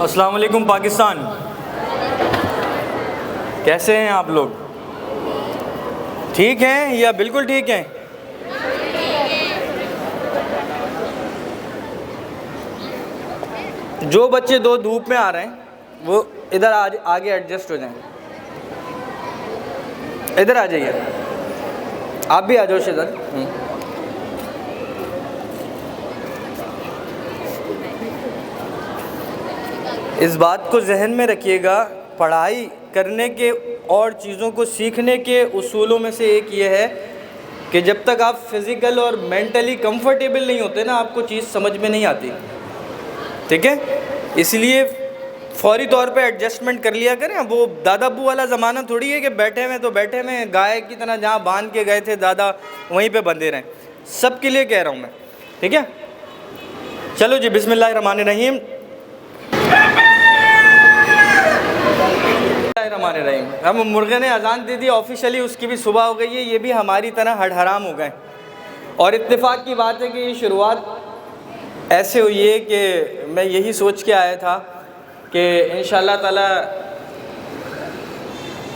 السلام علیکم پاکستان، کیسے ہیں آپ لوگ؟ ٹھیک ہیں یا بالکل ٹھیک ہیں؟ جو بچے دو دھوپ میں آ رہے ہیں وہ ادھر آگے ایڈجسٹ ہو جائیں، ادھر آ جائیے، آپ بھی آ جاؤ ادھر۔ اس بات کو ذہن میں رکھیے گا، پڑھائی کرنے کے اور چیزوں کو سیکھنے کے اصولوں میں سے ایک یہ ہے کہ جب تک آپ فزیکل اور مینٹلی کمفرٹیبل نہیں ہوتے نا، آپ کو چیز سمجھ میں نہیں آتی، ٹھیک ہے؟ اس لیے فوری طور پہ ایڈجسٹمنٹ کر لیا کریں۔ وہ دادا ابو والا زمانہ تھوڑی ہے کہ بیٹھے ہوئے تو بیٹھے ہوئے، گائے کی طرح جہاں باندھ کے گئے تھے دادا وہیں پہ بندھے رہیں۔ سب کے لیے کہہ رہا ہوں میں، ٹھیک ہے؟ چلو جی، بسم اللہ الرحمن الرحیم۔ ہم مرغے نے اذان دے دی آفیشلی، اس کی بھی صبح ہو گئی ہے، یہ بھی ہماری طرح ہڈ حرام ہو گئے۔ اور اتفاق کی بات ہے کہ یہ شروعات ایسے ہوئی ہے کہ میں یہی سوچ کے آیا تھا کہ انشاءاللہ تعالی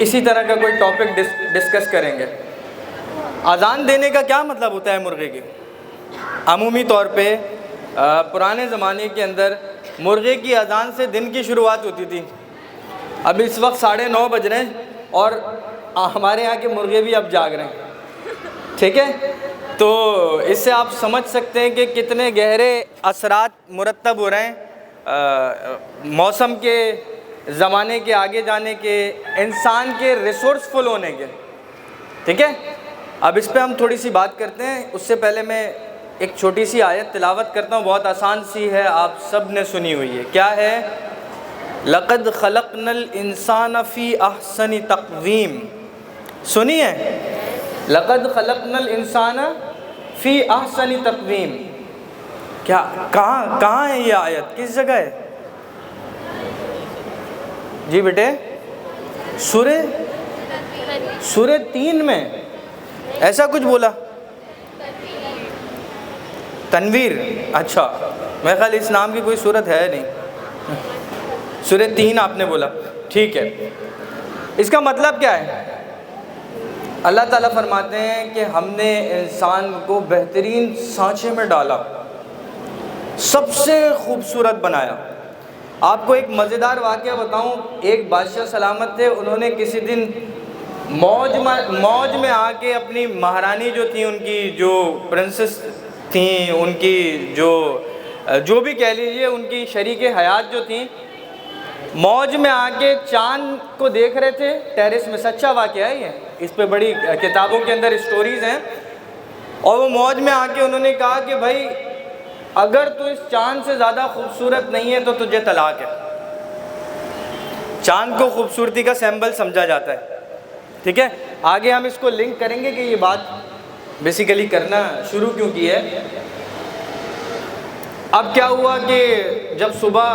اسی طرح کا کوئی ٹاپک ڈسکس کریں گے۔ اذان دینے کا کیا مطلب ہوتا ہے مرغے کے؟ عمومی طور پہ پرانے زمانے کے اندر مرغے کی اذان سے دن کی شروعات ہوتی تھی۔ اب اس وقت 9:30 بج رہے ہیں اور ہمارے یہاں کے مرغے بھی اب جاگ رہے ہیں، ٹھیک ہے؟ تو اس سے آپ سمجھ سکتے ہیں کہ کتنے گہرے اثرات مرتب ہو رہے ہیں موسم کے، زمانے کے آگے جانے کے، انسان کے ریسورسفل ہونے کے، ٹھیک ہے؟ اب اس پہ ہم تھوڑی سی بات کرتے ہیں۔ اس سے پہلے میں ایک چھوٹی سی آیت تلاوت کرتا ہوں، بہت آسان سی ہے، آپ سب نے سنی ہوئی ہے۔ کیا ہے؟ لقد خلقنا الانسان فی احسن تقویم، سنی ہے؟ لقد خلقنا الانسان فی احسن تقویم، کیا کہاں ہے یہ آیت؟ کس جگہ ہے جی بیٹے؟ سورہ 3 میں ایسا کچھ بولا؟ تنویر، اچھا میرے خیال اس نام کی کوئی صورت ہے نہیں۔ سورہ 3 آپ نے بولا، ٹھیک ہے۔ اس کا مطلب کیا ہے؟ اللہ تعالیٰ فرماتے ہیں کہ ہم نے انسان کو بہترین سانچے میں ڈالا، سب سے خوبصورت بنایا۔ آپ کو ایک مزیدار واقعہ بتاؤں، ایک بادشاہ سلامت تھے، انہوں نے کسی دن موج میں آ کے اپنی مہارانی جو تھیں، ان کی جو پرنسس تھیں، ان کی جو بھی کہہ لیجئے، ان کی شریک حیات جو تھیں، موج میں آ کے چاند کو دیکھ رہے تھے ٹیرس میں۔ سچا واقعہ ہے یہ، اس پہ بڑی کتابوں کے اندر اسٹوریز ہیں۔ اور وہ موج میں آ کے انہوں نے کہا کہ بھائی اگر تو اس چاند سے زیادہ خوبصورت نہیں ہے تو تجھے طلاق ہے۔ چاند کو خوبصورتی کا سیمبل سمجھا جاتا ہے، ٹھیک ہے؟ آگے ہم اس کو لنک کریں گے کہ یہ بات بیسیکلی کرنا شروع کیوں کی ہے۔ اب کیا ہوا کہ جب صبح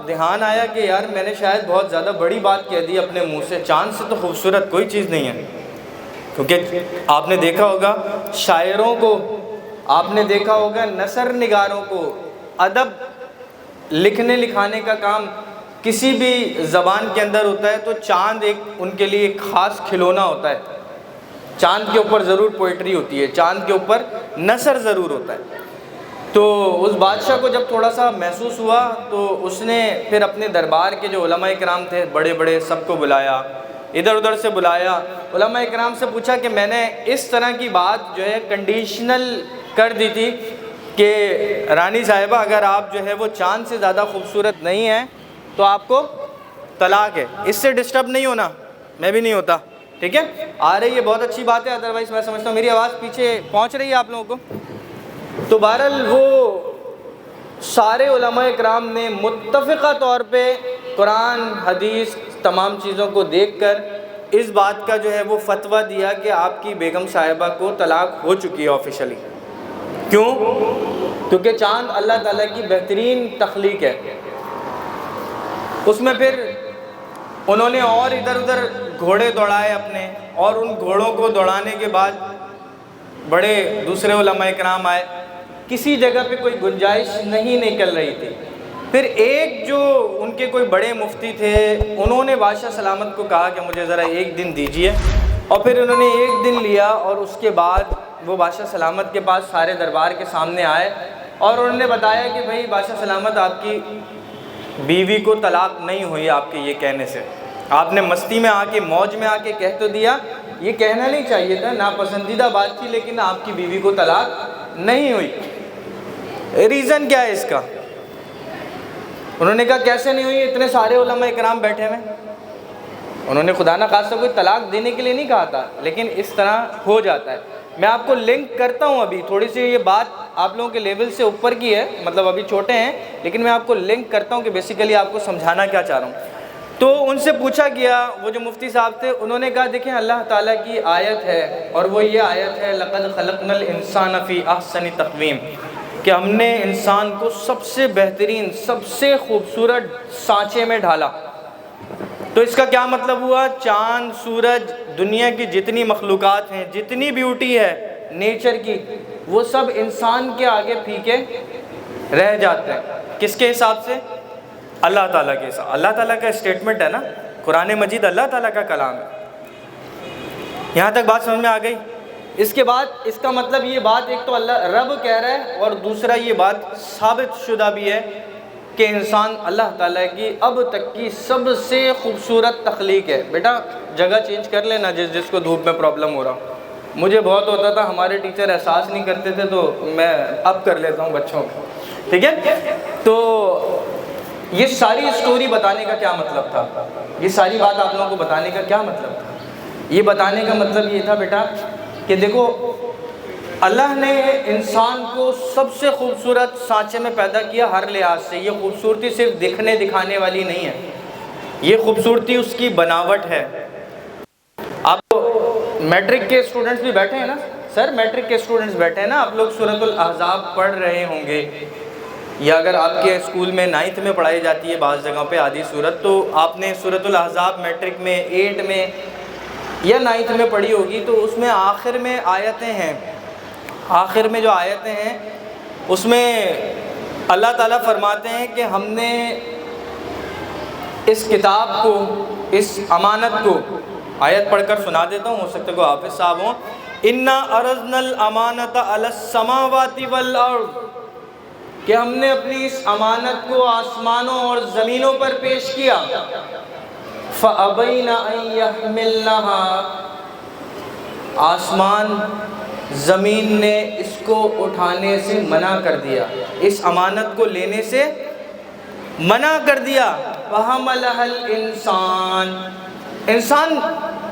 دھیان آیا کہ یار میں نے شاید بہت زیادہ بڑی بات کہہ دی اپنے منہ سے، چاند سے تو خوبصورت کوئی چیز نہیں ہے۔ کیونکہ آپ نے دیکھا ہوگا شاعروں کو، آپ نے دیکھا ہوگا نثر نگاروں کو، ادب لکھنے لکھانے کا کام کسی بھی زبان کے اندر ہوتا ہے تو چاند ایک ان کے لیے ایک خاص کھلونا ہوتا ہے۔ چاند کے اوپر ضرور پوئٹری ہوتی ہے، چاند کے اوپر نثر ضرور ہوتا ہے۔ تو اس بادشاہ کو جب تھوڑا سا محسوس ہوا تو اس نے پھر اپنے دربار کے جو علماء کرام تھے بڑے بڑے، سب کو بلایا، ادھر ادھر سے بلایا، علماء کرام سے پوچھا کہ میں نے اس طرح کی بات جو ہے کنڈیشنل کر دی تھی کہ رانی صاحبہ اگر آپ جو ہے وہ چاند سے زیادہ خوبصورت نہیں ہیں تو آپ کو طلاق ہے۔ اس سے ڈسٹرب نہیں ہونا، میں بھی نہیں ہوتا، ٹھیک ہے؟ آ رہی ہے، بہت اچھی بات ہے، ادروائز میں سمجھتا ہوں میری آواز پیچھے پہنچ رہی ہے آپ لوگوں کو۔ تو بہرحال وہ سارے علماء کرام نے متفقہ طور پہ قرآن حدیث تمام چیزوں کو دیکھ کر اس بات کا جو ہے وہ فتویٰ دیا کہ آپ کی بیگم صاحبہ کو طلاق ہو چکی ہے آفیشلی۔ کیوں؟ کیونکہ چاند اللہ تعالیٰ کی بہترین تخلیق ہے۔ اس میں پھر انہوں نے اور ادھر ادھر گھوڑے دوڑائے اپنے، اور ان گھوڑوں کو دوڑانے کے بعد بڑے دوسرے علماء کرام آئے، کسی جگہ پہ کوئی گنجائش نہیں نکل رہی تھی۔ پھر ایک جو ان کے کوئی بڑے مفتی تھے، انہوں نے بادشاہ سلامت کو کہا کہ مجھے ذرا ایک دن دیجیے، اور پھر انہوں نے ایک دن لیا، اور اس کے بعد وہ بادشاہ سلامت کے پاس سارے دربار کے سامنے آئے اور انہوں نے بتایا کہ بھائی بادشاہ سلامت، آپ کی بیوی کو طلاق نہیں ہوئی آپ کے یہ کہنے سے، آپ نے مستی میں آ کے موج میں آ کے کہہ تو دیا، یہ کہنا نہیں چاہیے تھا، ناپسندیدہ بات تھی، لیکن آپ کی بیوی کو طلاق نہیں ہوئی، ریزن کیا ہے اس کا؟ انہوں نے کہا کیسے نہیں ہوئی، اتنے سارے علماء اکرام بیٹھے ہوئے، انہوں نے خدا نخواستہ کوئی طلاق دینے کے لیے نہیں کہا تھا، لیکن اس طرح ہو جاتا ہے۔ میں آپ کو لنک کرتا ہوں، ابھی تھوڑی سی یہ بات آپ لوگوں کے لیول سے اوپر کی ہے، مطلب ابھی چھوٹے ہیں، لیکن میں آپ کو لنک کرتا ہوں کہ بیسیکلی آپ کو سمجھانا کیا چاہ رہا ہوں۔ تو ان سے پوچھا گیا، وہ جو مفتی صاحب تھے، انہوں نے کہا دیکھیں اللہ تعالیٰ کی آیت ہے، اور وہ یہ آیت ہے لَقَدْ خَلَقْنَا الْإِنسَانَ فِي أَحْسَنِ تَقْوِيمٍ، کہ ہم نے انسان کو سب سے بہترین، سب سے خوبصورت سانچے میں ڈھالا۔ تو اس کا کیا مطلب ہوا؟ چاند، سورج، دنیا کی جتنی مخلوقات ہیں، جتنی بیوٹی ہے نیچر کی، وہ سب انسان کے آگے پھیکے رہ جاتے ہیں۔ کس کے حساب سے؟ اللہ تعالیٰ کے حساب۔ اللہ تعالیٰ کا اسٹیٹمنٹ ہے نا، قرآن مجید اللہ تعالیٰ کا کلام ہے۔ یہاں تک بات سمجھ میں آ گئی؟ اس کے بعد اس کا مطلب یہ بات، ایک تو اللہ رب کہہ رہا ہے، اور دوسرا یہ بات ثابت شدہ بھی ہے کہ انسان اللہ تعالیٰ کی اب تک کی سب سے خوبصورت تخلیق ہے۔ بیٹا جگہ چینج کر لینا جس کو دھوپ میں پرابلم ہو رہا، مجھے بہت ہوتا تھا، ہمارے ٹیچر احساس نہیں کرتے تھے، تو میں اب کر لیتا ہوں بچوں کو، ٹھیک ہے؟ تو یہ ساری اسٹوری بتانے کا کیا مطلب تھا؟ یہ ساری بات آپ لوگوں کو بتانے کا کیا مطلب تھا؟ یہ بتانے کا مطلب یہ تھا بیٹا کہ دیکھو اللہ نے انسان کو سب سے خوبصورت سانچے میں پیدا کیا ہر لحاظ سے۔ یہ خوبصورتی صرف دکھنے دکھانے والی نہیں ہے، یہ خوبصورتی اس کی بناوٹ ہے۔ آپ میٹرک کے اسٹوڈنٹس بھی بیٹھے ہیں نا سر، میٹرک کے اسٹوڈنٹس بیٹھے ہیں نا، آپ لوگ سورۃ الاحزاب پڑھ رہے ہوں گے، یا اگر آپ کے اسکول میں 9th میں پڑھائی جاتی ہے بعض جگہوں پہ آدھی سورت، تو آپ نے سورۃ الاحزاب میٹرک میں 8 میں یا 9th میں پڑھی ہوگی۔ تو اس میں آخر میں آیتیں ہیں، آخر میں جو آیتیں ہیں اس میں اللہ تعالیٰ فرماتے ہیں کہ ہم نے اس کتاب کو، اس امانت کو، آیت پڑھ کر سنا دیتا ہوں، ہو سکتا ہے کوئی حافظ صاحب ہوں۔ اِنَّا عَرَضْنَا الْأَمَانَةَ عَلَى السَّمَاوَاتِ وَالْأَرْضِ، کہ ہم نے اپنی اس امانت کو آسمانوں اور زمینوں پر پیش کیا۔ فَأَبَيْنَ أَن يَحْمِلْنَهَا، آسمان زمین نے اس کو اٹھانے سے منع کر دیا، اس امانت کو لینے سے منع کر دیا۔ وَحَمَلَهَا الْإِنسَانُ، انسان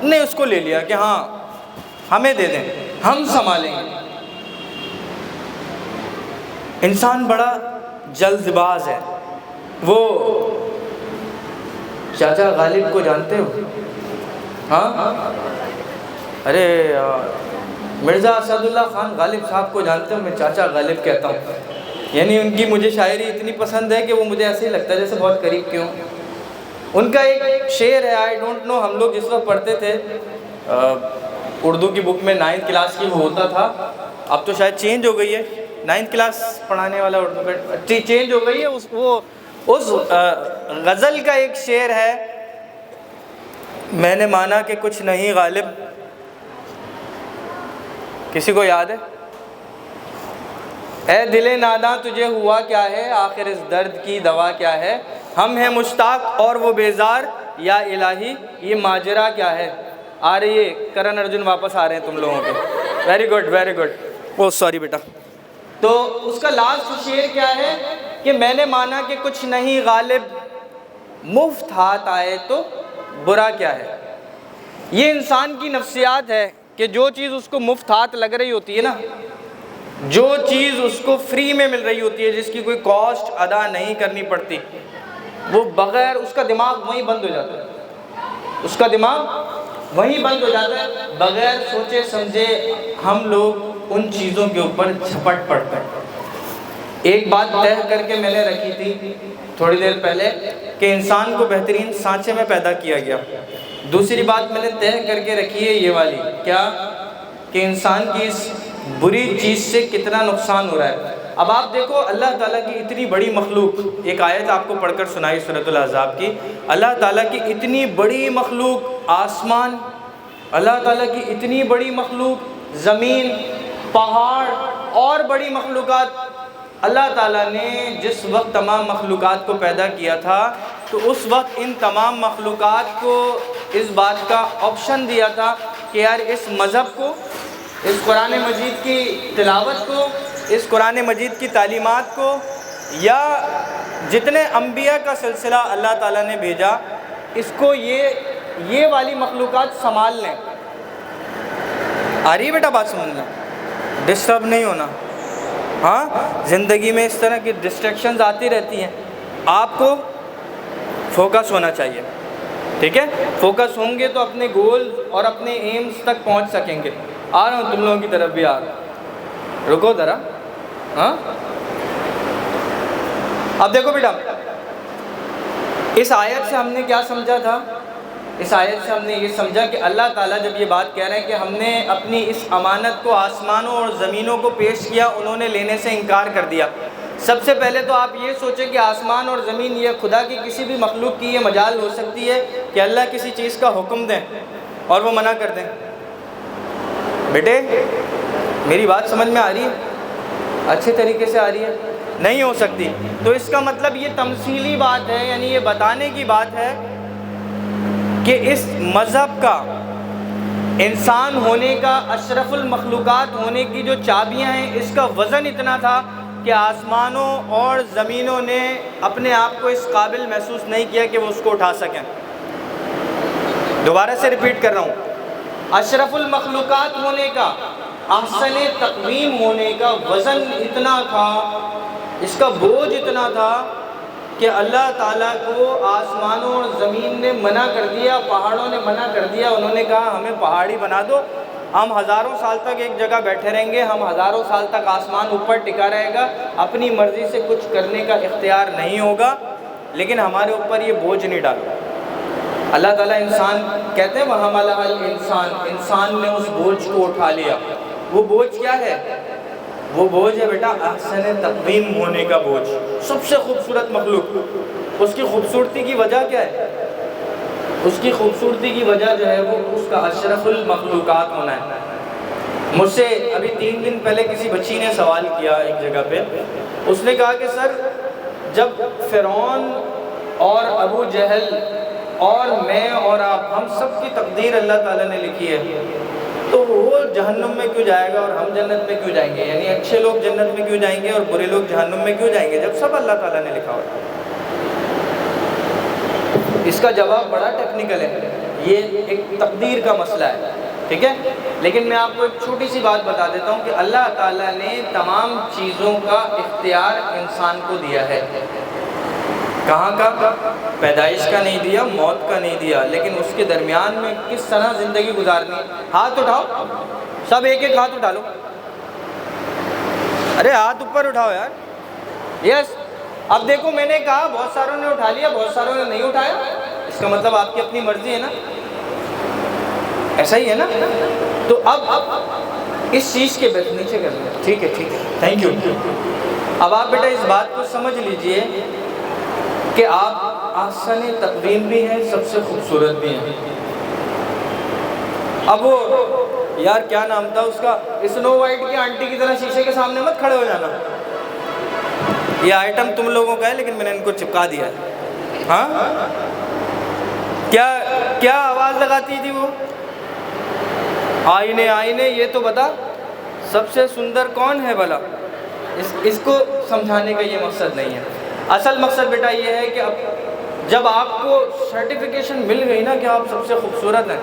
نے اس کو لے لیا کہ ہاں ہمیں دے دیں، ہم سنبھالیں گے۔ انسان بڑا جلد باز ہے۔ وہ چاچا غالب کو جانتے ہو؟ ہاں، ارے مرزا اسد اللہ خان غالب صاحب کو جانتے ہو؟ میں چاچا غالب کہتا ہوں، یعنی ان کی مجھے شاعری اتنی پسند ہے کہ وہ مجھے ایسے ہی لگتا ہے جیسے بہت قریب کیوں۔ ان کا ایک شعر ہے، آئی ڈونٹ نو، ہم لوگ جس وقت پڑھتے تھے اردو کی بک میں 9th کلاس کی وہ ہوتا تھا، اب تو شاید چینج ہو گئی ہے، 9th کلاس پڑھانے والا اردو کا چینج ہو گئی ہے۔ اس غزل کا ایک شعر ہے، میں نے مانا کہ کچھ نہیں غالب، کسی کو یاد ہے؟ اے دل ناداں تجھے ہوا کیا ہے، آخر اس درد کی دوا کیا ہے، ہم ہیں مشتاق اور وہ بیزار، یا الہی یہ ماجرا کیا ہے۔ آ رہی ہے کرن ارجن، واپس آ رہے ہیں تم لوگوں کے، ویری گڈ ویری گڈ، او سوری بیٹا۔ تو اس کا لاسٹ شعر کیا ہے کہ میں نے مانا کہ کچھ نہیں غالب، مفت ہاتھ آئے تو برا کیا ہے۔ یہ انسان کی نفسیات ہے کہ جو چیز اس کو مفت ہاتھ لگ رہی ہوتی ہے نا، جو چیز اس کو فری میں مل رہی ہوتی ہے، جس کی کوئی کاسٹ ادا نہیں کرنی پڑتی، وہ بغیر، اس کا دماغ وہیں بند ہو جاتا ہے، اس کا دماغ وہیں بند ہو جاتا ہے، بغیر سوچے سمجھے ہم لوگ ان چیزوں کے اوپر جھپٹ پڑتے ہیں۔ ایک بات طے کر کے میں نے رکھی تھی تھوڑی دیر پہلے کہ انسان کو بہترین سانچے میں پیدا کیا گیا۔ دوسری بات میں نے طے کر کے رکھی ہے یہ والی، کیا کہ انسان کی اس بری چیز سے کتنا نقصان ہو رہا ہے۔ اب آپ دیکھو اللہ تعالیٰ کی اتنی بڑی مخلوق، ایک آیت آپ کو پڑھ کر سنائی سورۃ الاحزاب کی، اللہ تعالیٰ کی اتنی بڑی مخلوق آسمان، اللہ تعالیٰ کی اتنی بڑی مخلوق زمین، پہاڑ اور بڑی مخلوقات، اللہ تعالیٰ نے جس وقت تمام مخلوقات کو پیدا کیا تھا تو اس وقت ان تمام مخلوقات کو اس بات کا آپشن دیا تھا کہ یار اس مذہب کو، اس قرآن مجید کی تلاوت کو، اس قرآن مجید کی تعلیمات کو، یا جتنے انبیاء کا سلسلہ اللہ تعالیٰ نے بھیجا، اس کو یہ والی مخلوقات سنبھال لیں۔ آ رہی ہے بیٹا بات سمجھنا؟ ڈسٹرب نہیں ہونا۔ ہاں، زندگی میں اس طرح کی ڈسٹریکشنز آتی رہتی ہیں، آپ کو فوکس ہونا چاہیے، ٹھیک ہے؟ فوکس ہوں گے تو اپنے گول اور اپنے ایمز تک پہنچ سکیں گے۔ آ رہا ہوں تم لوگوں کی طرف بھی آ رہا ہوں، رکو ذرا۔ ہاں، اب دیکھو بیٹا، اس آیت سے ہم نے کیا سمجھا تھا؟ اس آیت سے ہم نے یہ سمجھا کہ اللہ تعالیٰ جب یہ بات کہہ رہے ہیں کہ ہم نے اپنی اس امانت کو آسمانوں اور زمینوں کو پیش کیا، انہوں نے لینے سے انکار کر دیا۔ سب سے پہلے تو آپ یہ سوچیں کہ آسمان اور زمین یہ خدا کی کسی بھی مخلوق کی یہ مجال ہو سکتی ہے کہ اللہ کسی چیز کا حکم دیں اور وہ منع کر دیں؟ بیٹے میری بات سمجھ میں آ رہی ہے؟ اچھے طریقے سے آ رہی ہے؟ نہیں ہو سکتی۔ تو اس کا مطلب یہ تمثیلی بات ہے، یعنی یہ بتانے کی بات ہے کہ اس مذہب کا، انسان ہونے کا، اشرف المخلوقات ہونے کی جو چابیاں ہیں، اس کا وزن اتنا تھا کہ آسمانوں اور زمینوں نے اپنے آپ کو اس قابل محسوس نہیں کیا کہ وہ اس کو اٹھا سکیں۔ دوبارہ سے ریپیٹ کر رہا ہوں، اشرف المخلوقات ہونے کا، احسن تقویم ہونے کا وزن اتنا تھا، اس کا بوجھ اتنا تھا کہ اللہ تعالیٰ کو آسمانوں اور زمین نے منع کر دیا، پہاڑوں نے منع کر دیا۔ انہوں نے کہا ہمیں پہاڑی بنا دو، ہم ہزاروں سال تک ایک جگہ بیٹھے رہیں گے، ہم ہزاروں سال تک آسمان اوپر ٹکا رہے گا، اپنی مرضی سے کچھ کرنے کا اختیار نہیں ہوگا، لیکن ہمارے اوپر یہ بوجھ نہیں ڈالو۔ اللہ تعالیٰ انسان کہتے ہیں وَحَمَلَهَا الْإِنسَانُ، انسان نے اس بوجھ کو اٹھا لیا۔ وہ بوجھ کیا ہے؟ وہ بوجھ ہے بیٹا احسن تقویم ہونے کا بوجھ، سب سے خوبصورت مخلوق۔ اس کی خوبصورتی کی وجہ کیا ہے؟ اس کی خوبصورتی کی وجہ جو ہے وہ اس کا اشرف المخلوقات ہونا ہے۔ مجھ سے ابھی 3 دن پہلے کسی بچی نے سوال کیا ایک جگہ پہ، اس نے کہا کہ سر جب فرعون اور ابو جہل اور میں اور آپ، ہم سب کی تقدیر اللہ تعالیٰ نے لکھی ہے، تو وہ جہنم میں کیوں جائے گا اور ہم جنت میں کیوں جائیں گے؟ یعنی اچھے لوگ جنت میں کیوں جائیں گے اور برے لوگ جہنم میں کیوں جائیں گے جب سب اللہ تعالیٰ نے لکھا ہوا ہے؟ اس کا جواب بڑا ٹیکنیکل ہے، یہ ایک تقدیر کا مسئلہ ہے، ٹھیک ہے؟ لیکن میں آپ کو ایک چھوٹی سی بات بتا دیتا ہوں کہ اللہ تعالیٰ نے تمام چیزوں کا اختیار انسان کو دیا ہے۔ کہاں کا؟ پیدائش کا نہیں دیا، موت کا نہیں دیا، لیکن اس کے درمیان میں کس طرح زندگی گزارنی۔ ہاتھ اٹھاؤ، سب ایک ایک ہاتھ اٹھا لو۔ ارے ہاتھ اوپر اٹھاؤ یار۔ یس، اب دیکھو میں نے کہا بہت ساروں نے اٹھا لیا، بہت ساروں نے نہیں اٹھایا، اس کا مطلب آپ کی اپنی مرضی ہے نا، ایسا ہی ہے نا؟ تو اب اس چیز کے نیچے کر لیں، ٹھیک ہے، ٹھیک ہے، تھینک یو۔ اب آپ بیٹا اس بات کو سمجھ لیجئے کہ آپ احسن تقویم بھی ہیں، سب سے خوبصورت بھی ہیں۔ اب وہ یار کیا نام تھا اس کا، اسنو وائٹ کی آنٹی کی طرح شیشے کے سامنے مت کھڑے ہو جانا۔ یہ آئٹم تم لوگوں کا ہے لیکن میں نے ان کو چپکا دیا ہے۔ ہاں، کیا آواز لگاتی تھی وہ؟ آئینے آئینے، یہ تو بتا سب سے سندر کون ہے بھلا؟ اس کو سمجھانے کا یہ مقصد نہیں ہے۔ اصل مقصد بیٹا یہ ہے کہ اب جب آپ کو سرٹیفیکیشن مل گئی نا کہ آپ سب سے خوبصورت ہیں،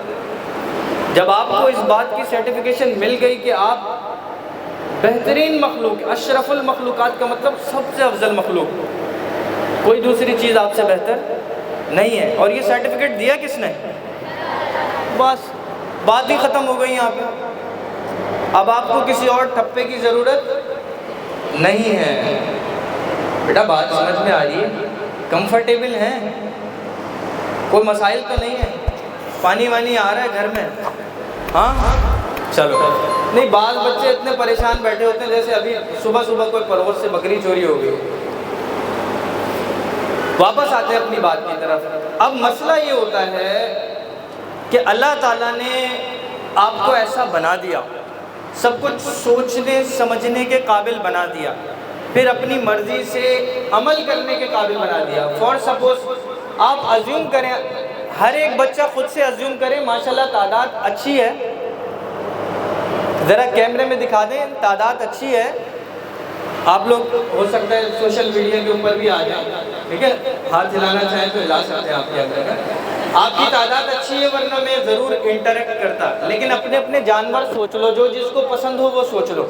جب آپ کو اس بات کی سرٹیفیکیشن مل گئی کہ آپ بہترین مخلوق، اشرف المخلوقات کا مطلب سب سے افضل مخلوق، کوئی دوسری چیز آپ سے بہتر نہیں ہے، اور یہ سرٹیفکیٹ دیا کس نے؟ بس بات ہی ختم ہو گئی یہاں پہ۔ اب آپ کو کسی اور ٹھپے کی ضرورت نہیں ہے۔ بیٹا بات سمجھ میں آ رہی ہے؟ کمفرٹیبل ہیں؟ کوئی مسائل تو نہیں ہے؟ پانی وانی آ رہا ہے گھر میں؟ ہاں، چلو نہیں، بعض بچے اتنے پریشان بیٹھے ہوتے ہیں جیسے ابھی صبح صبح کوئی پروت سے بکری چوری ہو گئی۔ واپس آتے ہیں اپنی بات کی طرف۔ اب مسئلہ یہ ہوتا ہے کہ اللہ تعالیٰ نے آپ کو ایسا بنا دیا، سب کچھ سوچنے سمجھنے کے قابل بنا دیا، پھر اپنی مرضی سے عمل کرنے کے قابل بنا دیا۔ فار سپوز آپ ازیوم کریں، ہر ایک بچہ خود سے ازیوم کرے ماشاءاللہ تعداد اچھی ہے، ذرا کیمرے میں دکھا دیں تعداد اچھی ہے، آپ لوگ ہو سکتا ہے سوشل میڈیا کے اوپر بھی آ جائیں، ٹھیک ہے، ہاتھ ہلانا چاہیں تو ہلا سکتے ہیں آپ کے اندر، آپ کی تعداد اچھی ہے، ورنہ میں ضرور انٹریکٹ کرتا، لیکن اپنے اپنے جانور سوچ لو، جو جس کو پسند ہو وہ سوچ لو،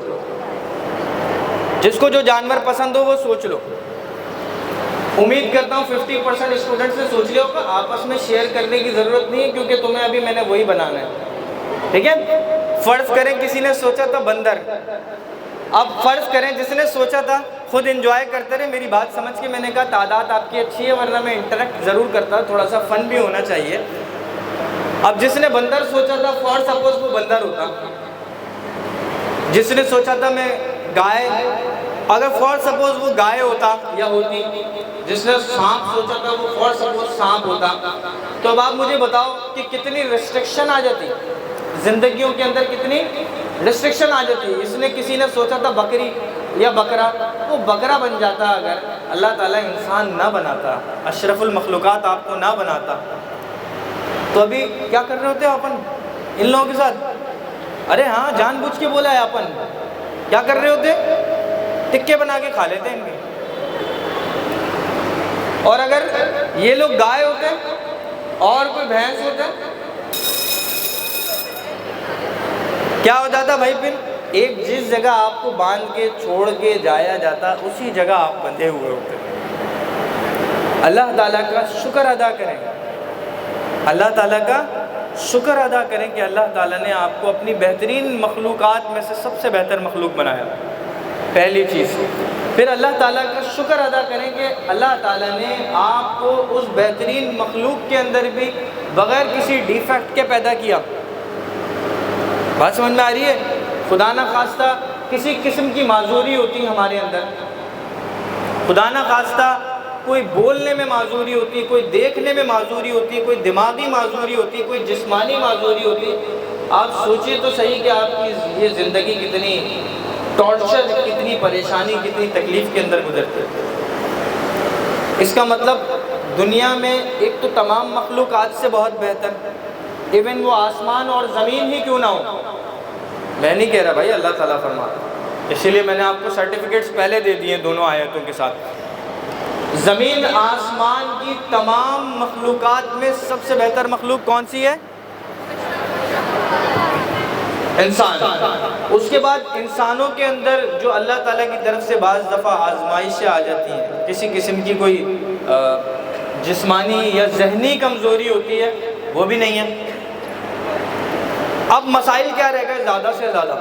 جس کو جو جانور پسند ہو وہ سوچ لو۔ امید کرتا ہوں 50% اسٹوڈنٹ سے سوچ لیا ہوگا، آپس میں شیئر کرنے کی ضرورت نہیں ہے کیونکہ تمہیں ابھی میں نے وہی بنانا ہے، ٹھیک ہے۔ فرض کریں کسی نے سوچا تھا بندر، اب فرض کریں جس نے سوچا تھا، خود انجوائے کرتے رہے، میری بات سمجھ کے میں نے کہا تعداد آپ کی اچھی ہے، ورنہ میں انٹریکٹ ضرور کرتا، تھوڑا سا فن بھی ہونا چاہیے۔ اب جس نے بندر سوچا تھا، فار سپوز وہ بندر ہوتا، جس نے سوچا تھا میں گائے، اگر فار سپوز وہ گائے ہوتا یا ہوتی، جس نے سانپ سوچا تھا وہ فار سپوز سانپ ہوتا، تو اب آپ مجھے بتاؤ کہ کتنی ریسٹرکشن آ جاتی زندگیوں کے اندر، کتنی ریسٹرکشن آ جاتی۔ اس نے کسی نے سوچا تھا بکری یا بکرا، وہ بکرا بن جاتا اگر اللہ تعالیٰ انسان نہ بناتا، اشرف المخلوقات آپ کو نہ بناتا، تو ابھی کیا کر رہے ہوتے اپن ان لوگوں کے ساتھ؟ ارے ہاں جان بوجھ کے بولا ہے، اپن کیا کر رہے ہوتے؟ ٹکے بنا کے کھا لیتے ان کے۔ اور اگر یہ لوگ گائے ہوتے اور کوئی بھینس ہوتا کیا ہو جاتا بھائی؟ پھر ایک جس جگہ آپ کو باندھ کے چھوڑ کے جایا جاتا، اسی جگہ آپ بندھے ہوئے ہوتے۔ اللہ تعالیٰ کا شکر ادا کریں، اللہ تعالیٰ کا شکر ادا کریں کہ اللہ تعالیٰ نے آپ کو اپنی بہترین مخلوقات میں سے سب سے بہتر مخلوق بنایا، پہلی چیز۔ پھر اللہ تعالیٰ کا شکر ادا کریں کہ اللہ تعالیٰ نے آپ کو اس بہترین مخلوق کے اندر بھی بغیر کسی ڈیفیکٹ کے پیدا کیا۔ بات سمجھ میں آ رہی ہے؟ خدا نہ خواستہ کسی قسم کی معذوری ہوتی ہمارے اندر، خدا نہ خواستہ کوئی بولنے میں معذوری ہوتی، کوئی دیکھنے میں معذوری ہوتی، کوئی دماغی معذوری ہوتی، کوئی جسمانی معذوری ہوتی، آپ سوچئے تو صحیح کہ آپ کی یہ زندگی کتنی ٹارچر، کتنی پریشانی، کتنی تکلیف کے اندر گزرتی ہے۔ اس کا مطلب دنیا میں ایک تو تمام مخلوقات سے بہت بہتر، ایون وہ آسمان اور زمین ہی کیوں نہ ہو، میں نہیں کہہ رہا بھائی، اللہ تعالیٰ فرماتا، اسی لیے میں نے آپ کو سرٹیفکیٹس پہلے دے دیے دونوں آیتوں کے ساتھ۔ زمین آسمان کی تمام مخلوقات میں سب سے بہتر مخلوق کون سی ہے؟ انسان۔ اس کے بعد انسانوں کے اندر جو اللہ تعالیٰ کی طرف سے بعض دفعہ آزمائشیں آ جاتی ہیں، کسی قسم کی کوئی جسمانی یا ذہنی کمزوری ہوتی ہے، وہ بھی نہیں ہے۔ اب مسائل کیا رہ گئے زیادہ سے زیادہ؟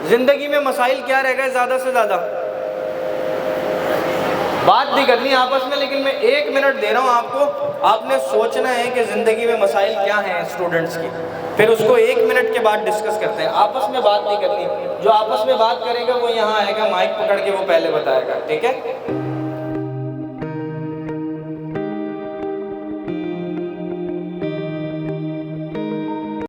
زندگی میں مسائل کیا رہ گئے زیادہ سے زیادہ؟ بات نہیں کرنی آپس میں، لیکن میں 1 منٹ دے رہا ہوں آپ کو، آپ نے سوچنا ہے کہ زندگی میں مسائل کیا ہیں اسٹوڈنٹس کی، پھر اس کو 1 منٹ کے بعد ڈسکس کرتے ہیں۔ آپس میں بات نہیں کرنی، جو آپس میں بات کرے گا وہ یہاں آئے گا، مائک پکڑ کے وہ پہلے بتائے گا، ٹھیک ہے؟